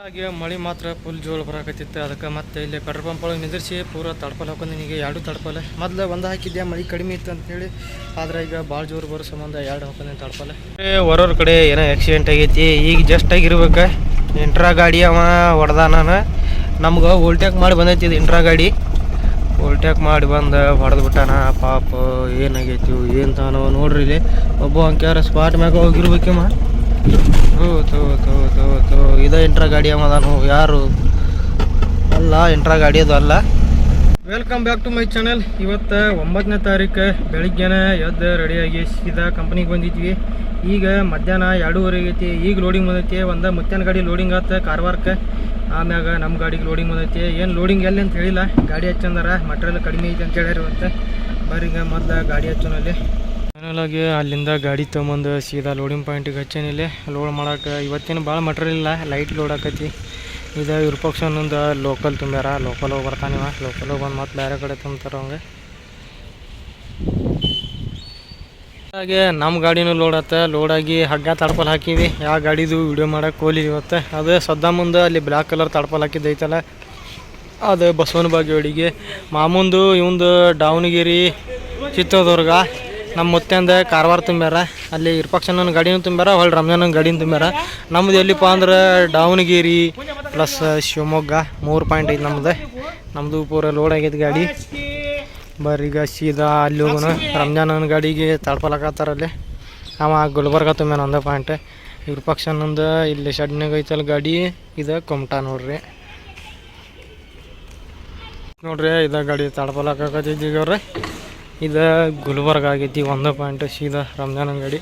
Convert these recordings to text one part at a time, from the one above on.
ಹಾಗೆ ಮಳೆ ಮಾತ್ರ ಫುಲ್ ಜೋಳ ಬರಾಕತ್ತಿತ್ತು. ಅದಕ್ಕೆ ಮತ್ತೆ ಇಲ್ಲಿ ಪೆಟ್ರೋಲ್ ಪಂಪ್ ಒಳಗೆ ನಿಂದಿರಿಸಿ ಪೂರ ತಡ್ಪಲ್ ಹಾಕೊಂಡು ನಿನಗೆ ಎರಡು ತಡ್ಪಲೆ ಮೊದಲು ಒಂದು ಹಾಕಿದ್ದೆ ಮಳೆ ಕಡಿಮೆ ಇತ್ತು ಅಂತೇಳಿ. ಆದರೆ ಈಗ ಭಾಳ ಜೋರು ಬರೋ ಸಂಬಂಧ ಎರಡು ಹಾಕೊಂಡು ತಡ್ಪಲೆ. ಹೊರವ್ರ ಕಡೆ ಏನೋ ಆಕ್ಸಿಡೆಂಟ್ ಆಗೈತಿ. ಈಗ ಜಸ್ಟ್ ಆಗಿರ್ಬೇಕು ಇಂಟ್ರಾ ಗಾಡಿ ಅವ ಹೊಡೆದ. ನಾನು ನಮ್ಗೆ ಓಲ್ಟ್ಯಾಕ್ ಮಾಡಿ ಬಂದೈತಿ ಇದು ಇಂಟ್ರಾ ಗಾಡಿ. ಓಲ್ಟ್ಯಾಕ್ ಮಾಡಿ ಬಂದು ಹೊಡೆದು ಬಿಟ್ಟಾನ ಪಾಪ. ಏನಾಗೈತಿ ಏನು ತಾನೋ ನೋಡ್ರಿ. ಇಲ್ಲಿ ಒಬ್ಬ ಅಂಕ್ಯಾರ ಸ್ಪಾಟ್ ಮ್ಯಾಗ ಹೋಗಿರ್ಬೇಕಮ್ಮ. ಇದೇ ಇಂಟ್ರಾ ಗಾಡಿ ಅವನು ಯಾರು ಅಲ್ಲ, ಇಂಟ್ರಾ ಗಾಡಿ ಅದು ಅಲ್ಲ. Welcome back to my channel. ಇವತ್ತು 9ನೇ ತಾರೀಕು ಬೆಳಿಗ್ಗೆನೇ ಎದ್ದು ರೆಡಿಯಾಗಿ ಸೀದಾ ಕಂಪ್ನಿಗೆ ಬಂದಿದ್ವಿ. ಈಗ ಮಧ್ಯಾಹ್ನ 2:30 ಆಗೈತಿ. ಈಗ ಲೋಡಿಂಗ್ ಬಂದೈತಿ. ಒಂದು ಮುತ್ತನ ಗಾಡಿ ಲೋಡಿಂಗ್ ಆತ ಕಾರವಾರಕ್ಕೆ. ಆಮ್ಯಾಗ ನಮ್ಮ ಗಾಡಿಗೆ ಲೋಡಿಂಗ್ ಬಂದೈತಿ. ಏನು ಲೋಡಿಂಗ್ ಎಲ್ಲಿ ಅಂತ ಹೇಳಿಲ್ಲ, ಗಾಡಿ ಹಚ್ಚಂದಾರ ಮಟ್ರಿಯಲ್ ಕಡಿಮೆ ಐತಿ ಅಂತ ಹೇಳ್ಯಾರ. ಇವತ್ತು ಬರೀಗ ಮೊದಲು ಗಾಡಿ ಹಚ್ಚೋನಲ್ಲಿ ಫೈನಲಾಗಿ ಅಲ್ಲಿಂದ ಗಾಡಿ ತೊಗೊಂಬಂದು ಸೀದಾ ಲೋಡಿಂಗ್ ಪಾಯಿಂಟಿಗೆ ಹಚ್ಚೇನಿಲ್ಲ. ಲೋಡ್ ಮಾಡೋಕೆ ಇವತ್ತೇನು ಭಾಳ ಮಟ್ರಿಯಲ್ ಇಲ್ಲ, ಲೈಟ್ ಲೋಡ್ ಆಕೈತಿ. ಇದು ವಿರೂಪಾಕ್ಷನಿಂದ ಲೋಕಲ್ ತುಂಬ್ಯಾರ. ಲೋಕಲ್ ಹೋಗಿ ಬರ್ತಾನಿವ. ಲೋಕಲ್ ಹೋಗಿ ಬಂದು ಮತ್ತೆ ಬೇರೆ ಕಡೆ ತುಂಬ್ತಾರ ಅವಂಗೆ. ಹಾಗೆ ನಮ್ಮ ಗಾಡಿನೂ ಲೋಡ್ ಆತ. ಲೋಡಾಗಿ ಹಗ್ಗ ತಡ್ಪಲ್ ಹಾಕಿವಿ. ಯಾವ ಗಾಡಿದು ವಿಡಿಯೋ ಮಾಡೋಕೆ ಹೋಲಿ ಇವತ್ತು. ಅದು ಸದ್ದ ಮುಂದೆ ಅಲ್ಲಿ ಬ್ಲ್ಯಾಕ್ ಕಲರ್ ತಡ್ಪಲ್ ಹಾಕಿದ್ದೈತಲ್ಲ, ಅದು ಬಸವನ ಬಾಗೇವಾಡಿಗೆ. ಮಾಮೂಂದು ಇವಂದು ದಾವಣಗೆರೆ ಚಿತ್ರದುರ್ಗ. ನಮ್ಮ ಮುತ್ತೆಂದ ಕಾರವಾರ ತುಂಬ್ಯಾರ. ಅಲ್ಲಿ ವಿರೂಪಾಕ್ಷನ ಗಾಡಿನೂ ತುಂಬ್ಯಾರ, ಹೊಳ್ಳಿ ರಂಜಾನ ಗಾಡಿನೂ ತುಂಬ್ಯಾರ. ನಮ್ದು ಎಲ್ಲಿಪ್ಪ ಅಂದ್ರೆ ದಾವಣಗೆರೆ ಪ್ಲಸ್ ಶಿವಮೊಗ್ಗ 3 ಪಾಯಿಂಟ್ ಐತೆ ನಮ್ದು. ನಮ್ಮದು ಪೂರ ಲೋಡ್ ಆಗೈತೆ ಗಾಡಿ. ಬರೀಗ ಸೀದಾ ಅಲ್ಲಿ ಹೋಗೋಣ. ರಂಜಾನನ ಗಾಡಿಗೆ ತಡ್ಪಲಾಕತ್ತಾರಲ್ಲಿ. ಅವ ಗುಲ್ಬರ್ಗ ತುಂಬ್ಯಾನ 1 ಪಾಯಿಂಟ್. ವಿರೂಪಾಕ್ಷನಂದು ಇಲ್ಲಿ ಶೆಡ್ನಾಗ ಐತಲ್ಲ ಗಾಡಿ. ಇದು ಕೊಮಟಾ ನೋಡ್ರಿ. ಇದು ಗಾಡಿ ತಡ್ಪಲಾಕತ್ತಿದ್ದೀವಿ ಅವ್ರೆ. ಇದು ಗುಲ್ಬರ್ಗ ಆಗೈತಿ 1 ಪಾಯಿಂಟ್. ಸೀದಾ ರಂಜಾನನ ಗಾಡಿ.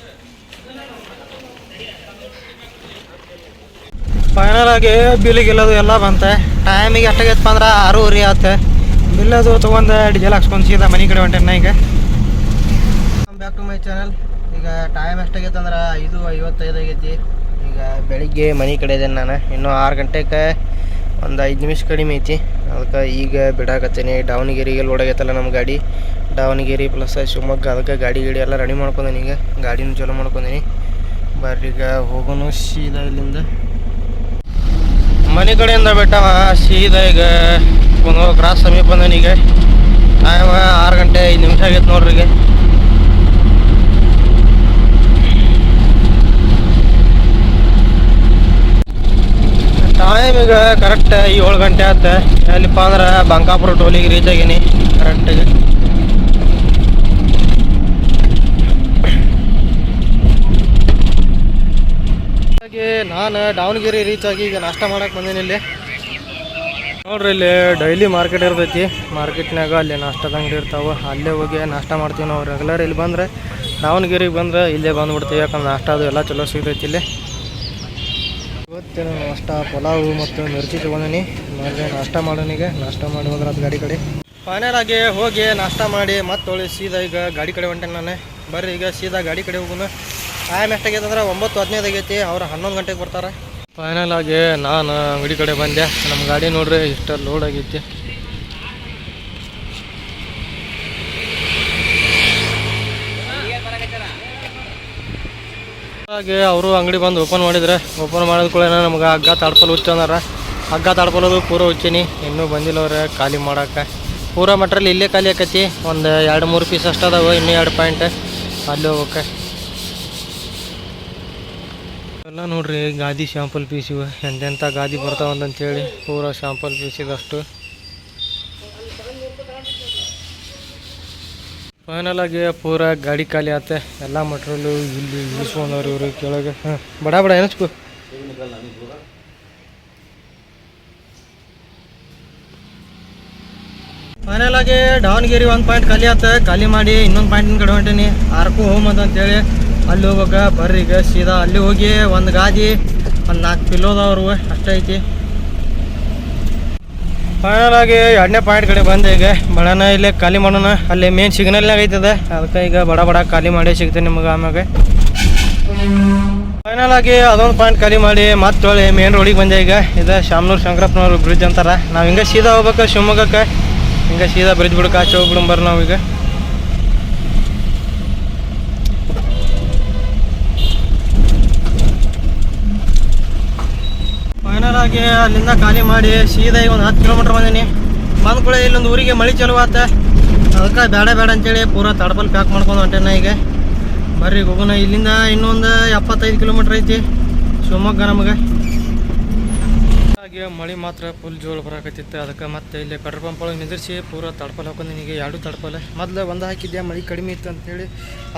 ಫೈನಲ್ ಆಗಿ ಬಿಲ್ ಗಿಲ್ಲದು ಎಲ್ಲ ಬಂತೆ. ಟೈಮಿಗೆ ಎಷ್ಟಾಗೈತಪ್ಪ ಅಂದ್ರೆ 6:30 ಆಯ್ತು. ಬಿಲ್ಲದು ತೊಗೊಂಡು ಡೀಸೆಲ್ ಹಾಕ್ಸ್ಕೊಂಡು ಸೀದಾ ಮನೆ ಕಡೆ ಹೊಂಟೇನ. ಈಗ ಬ್ಯಾಕ್ ಟು ಮೈ ಚಾನಲ್. ಈಗ ಟೈಮ್ ಎಷ್ಟಾಗೈತೆ ಅಂದ್ರೆ 5:55 ಆಗೈತಿ. ಈಗ ಬೆಳಿಗ್ಗೆ ಮನೆ ಕಡೆ ಇದ್ದೇನೆ ನಾನು. ಇನ್ನೂ 6 ಗಂಟೆಗೆ ಒಂದು 5 ನಿಮಿಷ ಕಡಿಮೆ ಐತಿ. ಅದಕ್ಕೆ ಈಗ ಬಿಡಾಕತ್ತೀನಿ. ದಾವಣಗೆರೆಗೆ ಲೋಡ್ ಆಗೈತಲ್ಲ ನಮ್ಮ ಗಾಡಿ. ದಾವಣಗೆರೆ ಪ್ಲಸ್ ಶಿವಮೊಗ್ಗ. ಅದಕ್ಕೆ ಗಾಡಿ ಎಲ್ಲ ರೆಡಿ ಮಾಡ್ಕೊಂಡೀನಿ. ಈಗ ಗಾಡಿನೂ ಚಲೋ ಮಾಡ್ಕೊಂಡೀನಿ. ಬರ್ರೀಗ ಹೋಗೋನು ಸೀದಾ ಇಲ್ಲಿಂದ ಮನೆ ಕಡೆಯಿಂದ ಬಿಟ್ಟವ ಸೀದಾ. ಈಗ ಒಂದು ಕ್ರಾಸ್ ಸಮೀಪ ಬಂದೀನಿ. ಈಗ ಟೈಮ್ 6 ಗಂಟೆ 5 ನಿಮಿಷ ಆಗೈತೆ ನೋಡ್ರಿ. ಈಗ ಟೈಮ್ ಈಗ ಕರೆಕ್ಟ್ 7 ಗಂಟೆ ಆಯ್ತು. ಎಲ್ಲಿಪ್ಪ ಅಂದ್ರೆ ಬಂಕಾಪುರ ಟೋಲಿಗೆ ರೀಚ್ ಆಗೀನಿ ಕರೆಕ್ಟಿಗೆ. ಹಾಗೆ ನಾನು ದಾವಣಗೆರೆ ರೀಚ್ ಆಗಿ ಈಗ ನಾಷ್ಟ ಮಾಡಕ್ಕೆ ಬಂದೀನಿ. ಇಲ್ಲಿ ನೋಡ್ರಿ, ಇಲ್ಲಿ ಡೈಲಿ ಮಾರ್ಕೆಟ್ ಇರ್ತೈತಿ. ಮಾರ್ಕೆಟ್ನಾಗ ಅಲ್ಲಿ ನಾಷ್ಟದ ಅಂಗಡಿ ಇರ್ತಾವೆ. ಅಲ್ಲೇ ಹೋಗಿ ನಾಷ್ಟ ಮಾಡ್ತೀವಿ ನಾವು ರೆಗ್ಯುಲರ್. ಇಲ್ಲಿ ಬಂದರೆ ದಾವಣಗೆರೆಗೆ ಬಂದರೆ ಇಲ್ಲೇ ಬಂದುಬಿಡ್ತೀವಿ. ಯಾಕಂದ್ರೆ ನಾಷ್ಟ ಅದು ಎಲ್ಲ ಚಲೋ ಸಿಗ್ತೈತಿ ಇಲ್ಲಿ. ಇವತ್ತೇನು ನಾಷ್ಟ ಪಲಾವು ಮತ್ತು ಮಿರ್ಚಿ ತೊಗೊಂಡಿನಿ. ನಾಷ್ಟ ಮಾಡೋನಿಗ ನಾಷ್ಟ ಮಾಡಿ ಹೋದ್ರೆ ಅದು ಗಾಡಿ ಕಡೆ. ಫೈನಲ್ ಆಗಿ ಹೋಗಿ ನಾಷ್ಟ ಮಾಡಿ ಮತ್ತೆ ಹೊಳಿ ಸೀದಾ ಈಗ ಗಾಡಿ ಕಡೆ ಹೊಂಟೇನೆ ನಾನು. ಬರ್ರಿ ಈಗ ಸೀದಾ ಗಾಡಿ ಕಡೆ ಹೋಗೋಣ. ಟೈಮ್ ಎಷ್ಟಾಗೈತೆ ಅಂದ್ರೆ 9:15 ಆಗೈತಿ. ಅವ್ರು 11 ಗಂಟೆಗೆ ಬರ್ತಾರೆ. ಫೈನಲ್ ಆಗಿ ನಾನು ಅಂಗಡಿ ಕಡೆ ಬಂದೆ. ನಮ್ಮ ಗಾಡಿ ನೋಡ್ರಿ ಇಷ್ಟ ಲೋಡ್ ಆಗೈತಿ. ಹಾಗೆ ಅವರು ಅಂಗಡಿ ಬಂದು ಓಪನ್ ಮಾಡಿದ್ರೆ, ಓಪನ್ ಮಾಡಿದ ಕೂಡ ನಮ್ಗೆ ಹಗ್ಗ ತಡ್ಪಲ್ ಹುಚ್ಚಂದಾರ. ಹಗ್ಗ ತಡ್ಪಲದು ಪೂರ ಹುಚ್ಚೀನಿ. ಇನ್ನೂ ಬಂದಿಲ್ಲವ್ರೆ ಖಾಲಿ ಮಾಡೋಕೆ. ಪೂರ ಮಟ್ರಲ್ಲಿ ಇಲ್ಲೇ ಖಾಲಿ ಆಕೈತಿ. ಒಂದು 2-3 ಪೀಸ್ ಅಷ್ಟು ಅದಾವೆ. ಇನ್ನೂ 2 ಪಾಯಿಂಟ್ ಅಲ್ಲಿ ಹೋಗೋಕೆ. ಎಲ್ಲ ನೋಡ್ರಿ ಗಾದಿ ಶಾಂಪಲ್ ಪೀಸ್ ಇವೆ. ಎಂತೆಂಥ ಗಾದಿ ಬರ್ತಾವಂತಂತೇಳಿ ಪೂರ ಶಾಂಪಲ್ ಪೀಸ್ ಇದಷ್ಟು. ಫೈನಲ್ ಆಗಿ ಪೂರ ಗಾಡಿ ಖಾಲಿ ಆತ. ಎಲ್ಲ ಮಟ್ರಿಯಲು ಇಲ್ಲಿ ಇಳಿಸ್ಕೊಂಡವ್ರು ಇವರು ಕೆಳಗೆ. ಬಡ ಏನಚ್ಕೋ. ಫೈನಲ್ ಆಗಿ ದಾವಣಗೆರೆ 1 ಪಾಯಿಂಟ್ ಖಾಲಿ ಆತ. ಖಾಲಿ ಮಾಡಿ ಇನ್ನೊಂದು ಪಾಯಿಂಟಿನ ಕಡೆ ಹೊಂಟೀನಿ. ಆರ್ಕು ಹೋಮ್ ಅಂತೇಳಿ ಅಲ್ಲಿ ಹೋಗೋಕೆ. ಬರ್ರಿ ಈಗ ಸೀದಾ ಅಲ್ಲಿ ಹೋಗಿ ಒಂದು ಗಾದಿ ಒಂದು 4 ಪಿಲ್ಲೋದವ್ರು ಅಷ್ಟೇ ಐತಿ. ಫೈನಲ್ ಆಗಿ 2ನೇ ಪಾಯಿಂಟ್ ಕಡೆ ಬಂದೆ. ಈಗ ಬಡನ ಇಲ್ಲೇ ಖಾಲಿ ಮಾಡೋಣ. ಅಲ್ಲಿ ಮೇನ್ ಸಿಗ್ನಲ್ನಾಗ ಐತದೆ. ಅದಕ್ಕೆ ಈಗ ಬಡ ಖಾಲಿ ಮಾಡಿ ಸಿಗ್ತೇನೆ ನಿಮಗೆ ಆಮ್ಯಾಗ. ಫೈನಲ್ ಆಗಿ ಅದೊಂದು ಪಾಯಿಂಟ್ ಖಾಲಿ ಮಾಡಿ ಮತ್ತೆ ಹೊಳ್ಳಿ ಮೇನ್ ರೋಡಿಗೆ ಬಂದೆ. ಈಗ ಇದು ಶಾಮನೂರು ಶಂಕರಪ್ಪನವ್ರು ಬ್ರಿಡ್ಜ್ ಅಂತಾರೆ. ನಾವು ಹಿಂಗೆ ಸೀದಾ ಹೋಗ್ಬೇಕು ಶಿವಮೊಗ್ಗಕ್ಕೆ. ಹಿಂಗೆ ಸೀದಾ ಬ್ರಿಡ್ಜ್ ಬಿಡಕ್ಕೆ ಆಚೆ ಹೋಗ್ಬಿಡಂಬರ್ ನಾವೀಗ. ಫೈನಲ್ ಫೈನಲಾಗಿ ಅಲ್ಲಿಂದ ಖಾಲಿ ಮಾಡಿ ಸೀದಾ ಈಗ ಒಂದು 10 ಕಿಲೋಮೀಟ್ರ್ ಬಂದೀನಿ. ಬಂದ ಕೂಡ ಇಲ್ಲೊಂದು ಊರಿಗೆ ಮಳೆ ಚಲೋ ಆತ. ಅದಕ್ಕೆ ಬೇಡ ಅಂತೇಳಿ ಪೂರಾ ತಡಪಲ್ ಪ್ಯಾಕ್ ಮಾಡ್ಕೊಂಡು ಹೊಂಟೇನ. ಈಗ ಬರ್ರಿ ಹೋಗೋಣ. ಇಲ್ಲಿಂದ ಇನ್ನೊಂದು 75 ಕಿಲೋಮೀಟ್ರ್ ಐತಿ ಶಿವಮೊಗ್ಗ ನಮಗೆ. ಹಾಗೆ ಮಳೆ ಮಾತ್ರ ಫುಲ್ ಜೋಳ ಬರಾಕತ್ತಿತ್ತು. ಅದಕ್ಕೆ ಮತ್ತೆ ಇಲ್ಲಿ ಪೆಟ್ರೋಲ್ ಪಂಪ್ ಒಳಗೆ ನಿಂದಿರಿಸಿ ಪೂರಾ ತಡಪಲ್ ಹಾಕೊಂಡು ನಿನಗೆ 2 ತಡಪಲ್. ಮೊದಲು ಒಂದು ಹಾಕಿದ್ದೆ ಮಳೆ ಕಡಿಮೆ ಇತ್ತು ಅಂತೇಳಿ.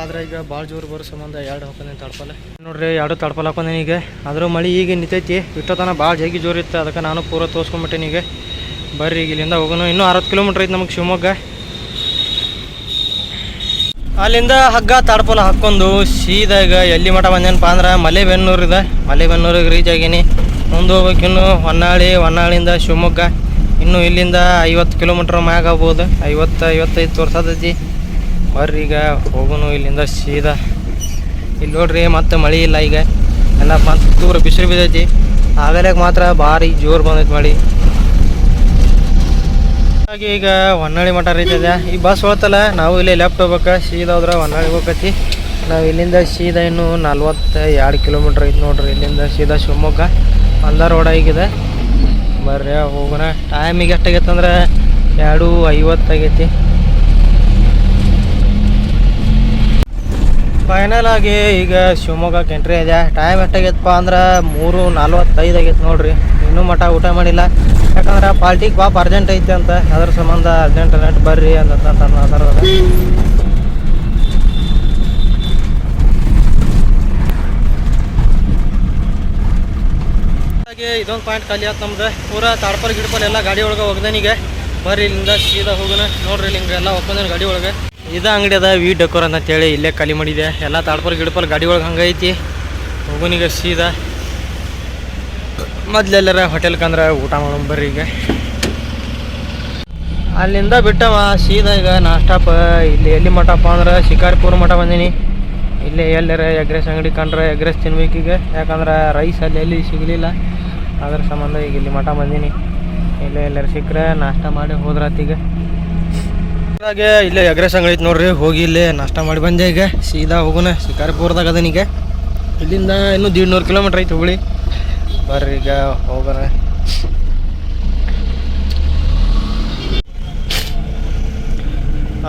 ಆದರೆ ಈಗ ಭಾಳ ಜೋರು ಬರೋ ಸಂಬಂಧ 2 ಹಾಕೊಂಡಿ ತಡಪಲ್. ನೋಡ್ರಿ 2 ತಡಪಲ್ ಹಾಕೊಂಡೆ ಈಗ. ಆದರೂ ಮಳೆ ಈಗ ನಿಂತೈತಿ. ಇಷ್ಟೊತ್ತನ ಭಾಳ ಜಗ್ಗಿ ಜೋರು ಇತ್ತು. ಅದಕ್ಕೆ ನಾನು ಪೂರಾ ತೋರಿಸ್ಕೊಂಬಿಟ್ಟೆ ಈಗ. ಬರ್ರಿ ಈಗ ಇಲ್ಲಿಂದ ಹೋಗೋಣ. ಇನ್ನೂ 60 ಕಿಲೋಮೀಟ್ರ್ ಐತಿ ನಮಗೆ ಶಿವಮೊಗ್ಗ. ಅಲ್ಲಿಂದ ಹಗ್ಗ ತಡಪಲ್ ಹಾಕ್ಕೊಂಡು ಸೀದಾ ಈಗ ಎಲ್ಲಿ ಮಠ ಬಂದೇನಪ್ಪ ಅಂದ್ರೆ ಮಲೆಬೆನ್ನೂರು ಇದೆ. ಮಲೆಬೆನ್ನೂರಿಗೆ ರೀಚ್ ಆಗೀನಿ. ಮುಂದೆ ಹೋಗ್ಬೇಕು ಇನ್ನು ಹೊನ್ನಾಳಿಯಿಂದ ಶಿವಮೊಗ್ಗ. ಇನ್ನು ಇಲ್ಲಿಂದ 50 ಕಿಲೋಮೀಟ್ರ್ ಮ್ಯಾಗ ಆಗ್ಬೋದು. 50-55 ತೋರ್ಸತೈತಿ. ಬರ್ರಿ ಈಗ ಹೋಗೋನು ಇಲ್ಲಿಂದ ಸೀದಾ. ಇಲ್ಲಿ ನೋಡ್ರಿ ಮತ್ತೆ ಮಳೆ ಇಲ್ಲ. ಈಗ ಎಲ್ಲ ಮತ್ತೆ ಬಿಸಿಲು ಬಿದ್ದೈತಿ. ಆಗಲೇ ಮಾತ್ರ ಭಾರಿ ಜೋರು ಬಂದೈತಿ ಮಳೆ. ಹಾಗೆ ಈಗ ಹೊನ್ನಾಳಿ ಮಠ ರೀಚ್ ಇದೆ. ಈ ಬಸ್ ಹೋಗ್ತಲ್ಲ, ನಾವು ಇಲ್ಲಿ ಲೆಫ್ಟ್ ಹೋಗ್ಬೇಕು. ಸೀದಾ ಹೋದ್ರೆ ಹೊನ್ನಾಳಿಗೆ ಹೋಗತಿ. ನಾವು ಇಲ್ಲಿಂದ ಸೀದಾ ಇನ್ನು 42 ಕಿಲೋಮೀಟ್ರ್ ಐತಿ ನೋಡ್ರಿ. ಇಲ್ಲಿಂದ ಸೀದಾ ಶಿವಮೊಗ್ಗ ಅಂದ ರೋಡ್ ಆಗಿದೆ. ಬರ್ರಿ ಹೋಗೋಣ. ಟೈಮಿಗೆ ಎಷ್ಟಾಗೈತೆ ಅಂದ್ರೆ 2:50 ಆಗೈತಿ. ಫೈನಲ್ ಆಗಿ ಈಗ ಶಿವಮೊಗ್ಗಕ್ಕೆ ಎಂಟ್ರಿ ಇದೆ. ಟೈಮ್ ಎಷ್ಟಾಗೈತಪ್ಪ ಅಂದ್ರೆ 3:45 ಆಗೈತೆ ನೋಡ್ರಿ. ಇನ್ನೂ ಮಠ ಊಟ ಮಾಡಿಲ್ಲ. ಯಾಕಂದ್ರೆ ಪಾರ್ಟಿಗೆ ಪಾಪ ಅರ್ಜೆಂಟ್ ಐತೆ ಅಂತ. ಅದ್ರ ಸಂಬಂಧ ಅರ್ಜೆಂಟ್ ಬರ್ರಿ ಅಂತ ಅದರ. ಹಾಗೆ ಇದೊಂದು ಪಾಯಿಂಟ್ ಖಾಲಿ ಆಯ್ತು ನಮ್ದು. ಪೂರಾ ತಾಡ್ಪಲ್ ಗಿಡಪಲ್ ಎಲ್ಲ ಗಾಡಿ ಒಳಗೆ ಹೋಗ್ದೇನೀಗ. ಬರ್ರಿ ಇಲ್ಲಿಂದ ಸೀದಾ ಹೋಗೋಣ. ನೋಡ್ರಿ ಹಿಂಗೆ ಎಲ್ಲ ಹೋಗ್ಕೊಂಡೇನು ಗಾಡಿ ಒಳಗೆ. ಇದು ಅಂಗಡಿ ಅದ ವಿ ಡೆಕೋರ್ ಅಂತೇಳಿ ಇಲ್ಲೇ ಖಾಲಿ ಮಾಡಿದೆ. ಎಲ್ಲ ತಾಡ್ಪಲ್ ಗಿಡಪಲ್ ಗಾಡಿ ಒಳಗೆ ಹಂಗೈತಿ. ಹೋಗೋನೀಗ ಸೀದಾ. ಮೊದ್ಲೆಲ್ಲರ ಹೋಟೆಲ್ಗೆ ಅಂದ್ರೆ ಊಟ ಮಾಡೋಣ ಬರ್ರಿ ಈಗ. ಅಲ್ಲಿಂದ ಬಿಟ್ಟವ ಸೀದಾ ಈಗ ನಾಷ್ಟಾಪ. ಇಲ್ಲಿ ಎಲ್ಲಿ ಮಠಪ್ಪ ಅಂದ್ರೆ ಶಿಕಾರಿಪುರ ಮಠ ಬಂದೀನಿ. ಇಲ್ಲೇ ಎಲ್ಲರ ಎಗ್ರೆಸ್ ಅಂಗಡಿ ಕಂಡ್ರೆ ಎಗ್ರೆಸ್ ತಿನ್ಬೇಕೀಗ. ಯಾಕಂದ್ರೆ ರೈಸ್ ಅಲ್ಲಿ ಎಲ್ಲಿ ಸಿಗಲಿಲ್ಲ. ಅದ್ರ ಸಂಬಂಧ ಈಗ ಇಲ್ಲಿ ಮಠ ಬಂದೀನಿ. ಇಲ್ಲೇ ಎಲ್ಲರೂ ಸಿಕ್ಕರೆ ನಾಷ್ಟ ಮಾಡಿ ಹೋದ್ರಾತೀಗ. ಹಾಗೆ ಇಲ್ಲೇ ಎಗ್ರೆಸ್ ಅಂಗಡಿ ಐತೆ ನೋಡ್ರಿ. ಹೋಗಿ ಇಲ್ಲೇ ನಾಷ್ಟ ಮಾಡಿ ಬಂದೆ. ಈಗ ಸೀದಾ ಹೋಗೋಣ. ಶಿಕಾರಿಪುರದಾಗ ಅದನೀಗ. ಇಲ್ಲಿಂದ ಇನ್ನೂ 150 ಕಿಲೋಮೀಟ್ರ್ ಐತೆ ಹುಬ್ಳಿ. ಬರ್ರಿ ಈಗ ಹೋಗೋಣ.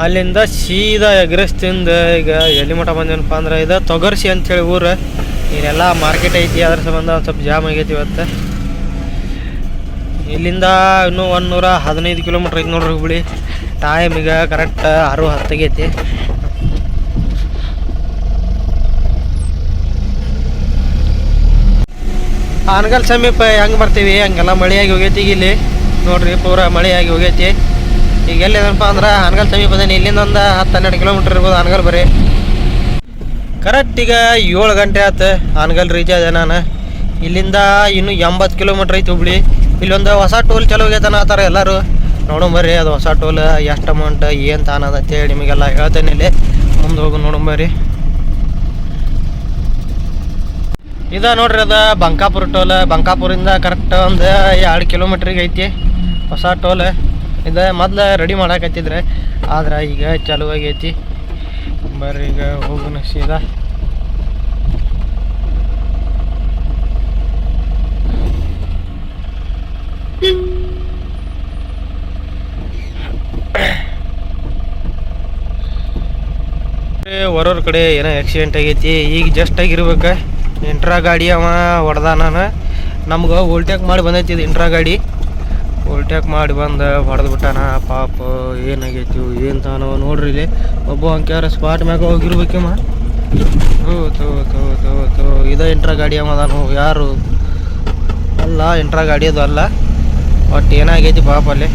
ಅಲ್ಲಿಂದ ಸೀದಾ ಎಗ್ರೆಸ್ ತಿಂದು ಈಗ ಎಲ್ಲಿ ಮಠ ಬಂದೇನಪ್ಪ ಅಂದ್ರೆ ಇದು ತೊಗರ್ಸಿ ಅಂಥೇಳಿ ಊರು. ಇಲ್ಲೆಲ್ಲ ಮಾರ್ಕೆಟ್ ಐತಿ. ಅದ್ರ ಸಂಬಂಧ ಒಂದು ಸ್ವಲ್ಪ ಜಾಮ್ ಆಗೈತಿ ಇವತ್ತು. ಇಲ್ಲಿಂದ ಇನ್ನೂ 115 ಕಿಲೋಮೀಟ್ರ್ ಐತಿ ನೋಡ್ರಿ ಹುಬ್ಳಿ. ಟೈಮ್ ಈಗ ಕರೆಕ್ಟ್ 6:10 ಆಗೈತಿ. ಹಾನಗಲ್ ಸಮೀಪ ಹೆಂಗೆ ಬರ್ತೀವಿ ಹಂಗೆಲ್ಲ ಮಳೆಯಾಗಿ ಹೋಗೈತಿ. ಈಗ ಇಲ್ಲಿ ನೋಡ್ರಿ ಪೂರಾ ಮಳೆಯಾಗಿ ಹೋಗೈತಿ. ಈಗ ಎಲ್ಲಿದನಪ್ಪ ಅಂದ್ರೆ ಹಾನಗಲ್ ಸಮೀಪ ಅದೇನಿ. ಇಲ್ಲಿಂದ ಒಂದು 10-12 ಕಿಲೋಮೀಟ್ರ್ ಇರ್ಬೋದು ಹಾನಗಲ್ ಬರೀ. ಕರೆಕ್ಟ್ ಈಗ 7 ಗಂಟೆ ಆಯ್ತು ಹಾನಗಲ್ ರೀಚ್ ಆದೆ ನಾನು. ಇಲ್ಲಿಂದ ಇನ್ನೂ 80 ಕಿಲೋಮೀಟ್ರ್ ಐತಿ ಹುಬ್ಳಿ. ಇಲ್ಲೊಂದು ಹೊಸ ಟೋಲ್ ಚಲೋ ಆಗೈತನ ಆ ಥರ ಎಲ್ಲರೂ ನೋಡಂಬರ್ರಿ. ಅದು ಹೊಸ ಟೋಲ್ ಎಷ್ಟು ಅಮೌಂಟ್ ಏನು ತಾನದ ಅಂತೇಳಿ ನಿಮಗೆಲ್ಲ ಹೇಳ್ತೇನೆ. ಇಲ್ಲಿ ಮುಂದೆ ಹೋಗಿ ನೋಡಂಬರ್ರಿ. ಇದು ನೋಡ್ರಿ ಅದು ಬಂಕಾಪುರ ಟೋಲ್. ಬಂಕಾಪುರಿಂದ ಕರೆಕ್ಟ್ ಒಂದು 2 ಕಿಲೋಮೀಟ್ರಿಗೆ ಐತಿ ಹೊಸ ಟೋಲ್. ಇದು ಮೊದ್ಲು ರೆಡಿ ಮಾಡಾಕತ್ತಿದ್ರೆ ಆದ್ರೆ ಈಗ ಚಾಲೂ ಆಗೈತಿ. ಬರ್ರಿ ಈಗ ಹೋಗೋಣ ಸೀದಾ. ಹೊರವ್ರ ಕಡೆ ಏನೋ ಆಕ್ಸಿಡೆಂಟ್ ಆಗೈತಿ. ಈಗ ಜಸ್ಟ್ ಆಗಿರ್ಬೇಕು. ಇಂಟ್ರಾ ಗಾಡಿ ಅವ ಹೊಡೆದಾನ. ನಮ್ಗೆ ಓಲ್ಟ್ಯಾಕ್ ಮಾಡಿ ಬಂದೈತಿ. ಇದು ಇಂಟ್ರಾ ಗಾಡಿ ಓಲ್ಟ್ಯಾಕ್ ಮಾಡಿ ಬಂದು ಹೊಡೆದು ಬಿಟ್ಟಾನ. ಪಾಪ ಏನಾಗೈತಿ ಏನು ತಾನೋ ನೋಡ್ರಿ. ಇಲ್ಲಿ ಒಬ್ಬ ಅಂಕ್ಯಾರ ಸ್ಪಾಟ್ ಮ್ಯಾಗ ಹೋಗಿರ್ಬೇಕಮ್ಮ. ಇದು ಇಂಟ್ರಾ ಗಾಡಿ ಅವ ಅದಾನು. ಯಾರು ಅಲ್ಲ ಇಂಟ್ರಾ ಗಾಡಿ ಅದು ಅಲ್ಲ. ಒಟ್ಟು ಏನಾಗೈತಿ ಪಾಪ ಅಲ್ಲಿ.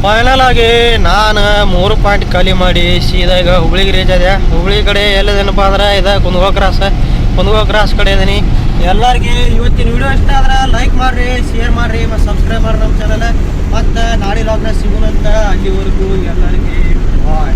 ಫೈನಲ್ ಆಗಿ ನಾನು 3 ಪಾಯಿಂಟ್ ಖಾಲಿ ಮಾಡಿ ಸೀದಾ ಈಗ ಹುಬ್ಳಿಗೆ ರೀಚ್ ಆದೆ. ಹುಬ್ಳಿ ಕಡೆ ಎಲ್ಲದೇನಪ್ಪ ಅಂದ್ರೆ ಇದು ಕುಂದಗೋಳ ಕ್ರಾಸ್ ಕಡೆ ಇದೀನಿ. ಎಲ್ಲರಿಗೆ ಇವತ್ತಿನ ವಿಡಿಯೋ ಇಷ್ಟ ಆದ್ರೆ ಲೈಕ್ ಮಾಡಿರಿ, ಶೇರ್ ಮಾಡಿರಿ ಮತ್ತು ಸಬ್ಸ್ಕ್ರೈಬ್ ಮಾಡಿರಿ ನಮ್ಮ ಚಾನಲ್. ಮತ್ತು ನಾಳೆ ಲಾಗ್ನ ಸಿಗೋಣಂತ. ಅಲ್ಲಿವರೆಗೂ ಎಲ್ಲರಿಗೆ ಬಾಯ್.